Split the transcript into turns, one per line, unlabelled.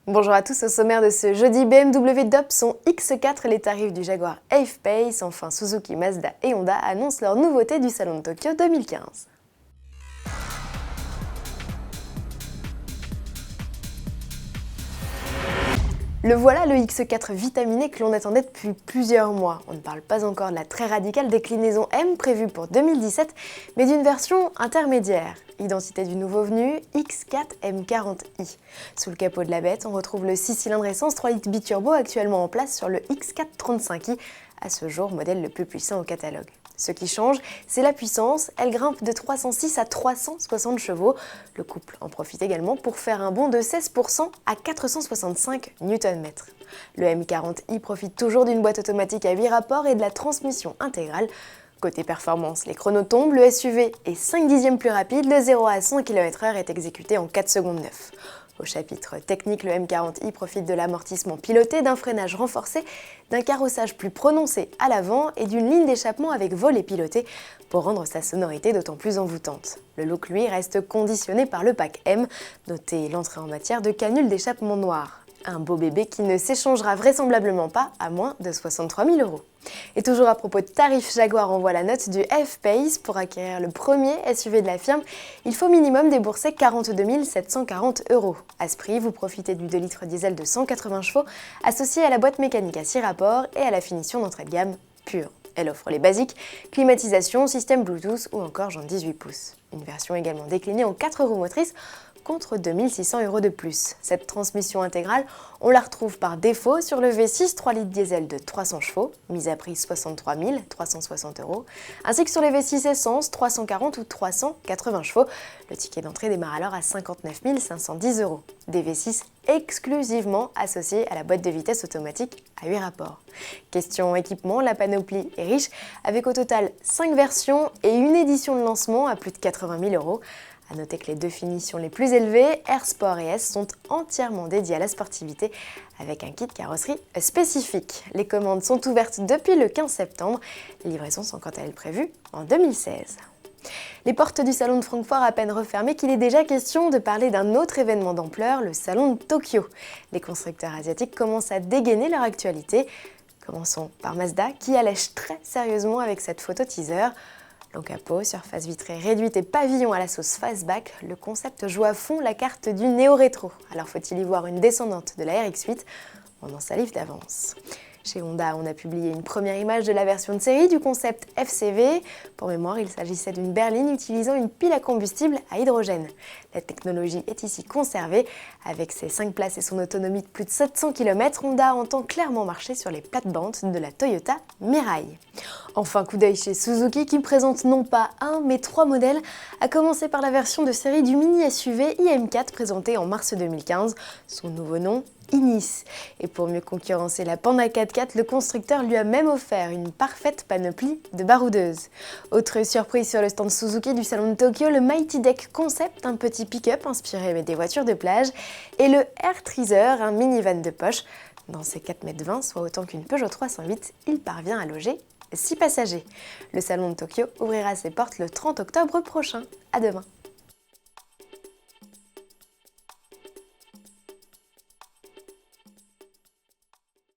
Bonjour à tous, au sommaire de ce jeudi, BMW dope son X4 les tarifs du Jaguar F-Pace. Enfin, Suzuki, Mazda et Honda annoncent leur nouveauté du Salon de Tokyo 2015. Le voilà, le X4 vitaminé que l'on attendait depuis plusieurs mois. On ne parle pas encore de la très radicale déclinaison M prévue pour 2017, mais d'une version intermédiaire. Identité du nouveau venu, X4 M40i. Sous le capot de la bête, on retrouve le 6 cylindres essence 3 litres biturbo actuellement en place sur le X4 35i, à ce jour modèle le plus puissant au catalogue. Ce qui change, c'est la puissance. Elle grimpe de 306 à 360 chevaux. Le couple en profite également pour faire un bond de 16% à 465 Nm. Le M40i profite toujours d'une boîte automatique à 8 rapports et de la transmission intégrale. Côté performance, les chronos tombent, le SUV est 5 dixièmes plus rapide, le 0 à 100 km/h est exécuté en 4 secondes 9. Au chapitre technique, le M40i profite de l'amortissement piloté, d'un freinage renforcé, d'un carrossage plus prononcé à l'avant et d'une ligne d'échappement avec volet piloté pour rendre sa sonorité d'autant plus envoûtante. Le look, lui, reste conditionné par le pack M, notez l'entrée en matière de canule d'échappement noire. Un beau bébé qui ne s'échangera vraisemblablement pas à moins de 63 000 €. Et toujours à propos de tarifs, Jaguar envoie la note du F-Pace. Pour acquérir le premier SUV de la firme, il faut minimum débourser 42 740 €. À ce prix, vous profitez du 2 litres diesel de 180 chevaux, associé à la boîte mécanique à 6 rapports et à la finition d'entrée de gamme pure. Elle offre les basiques, climatisation, système Bluetooth ou encore jantes 18 pouces. Une version également déclinée en 4 roues motrices contre 2 600 € de plus. Cette transmission intégrale, on la retrouve par défaut sur le V6 3 litres diesel de 300 chevaux, mise à prix 63 360 €, ainsi que sur les V6 essence 340 ou 380 chevaux. Le ticket d'entrée démarre alors à 59 510 €. Des V6 exclusivement associés à la boîte de vitesse automatique à 8 rapports. Question équipement, la panoplie est riche, avec au total 5 versions et une édition de lancement à plus de 80 000 €. A noter que les deux finitions les plus élevées, Air Sport et S, sont entièrement dédiées à la sportivité avec un kit carrosserie spécifique. Les commandes sont ouvertes depuis le 15 septembre. Les livraisons sont quant à elles prévues en 2016. Les portes du salon de Francfort à peine refermées qu'il est déjà question de parler d'un autre événement d'ampleur, le salon de Tokyo. Les constructeurs asiatiques commencent à dégainer leur actualité. Commençons par Mazda qui allège très sérieusement avec cette photo teaser. Long capot, surface vitrée réduite et pavillon à la sauce fastback, le concept joue à fond la carte du néo-rétro. Alors faut-il y voir une descendante de la RX-8 ? On en salive d'avance. Chez Honda, on a publié une première image de la version de série du concept FCV. Pour mémoire, il s'agissait d'une berline utilisant une pile à combustible à hydrogène. La technologie est ici conservée. Avec ses 5 places et son autonomie de plus de 700 km, Honda entend clairement marcher sur les plates-bandes de la Toyota Mirai. Enfin, coup d'œil chez Suzuki qui présente non pas un, mais 3 modèles, à commencer par la version de série du mini SUV IM4 présenté en mars 2015. Son nouveau nom, Inis. Et pour mieux concurrencer la Panda 4x4, le constructeur lui a même offert une parfaite panoplie de baroudeuses. Autre surprise sur le stand Suzuki du salon de Tokyo, le Mighty Deck Concept, un petit pick-up inspiré des voitures de plage, et le Air Treaser, un minivan de poche. Dans ses 4,20 m, soit autant qu'une Peugeot 308, il parvient à loger 6 passagers. Le salon de Tokyo ouvrira ses portes le 30 octobre prochain. À demain.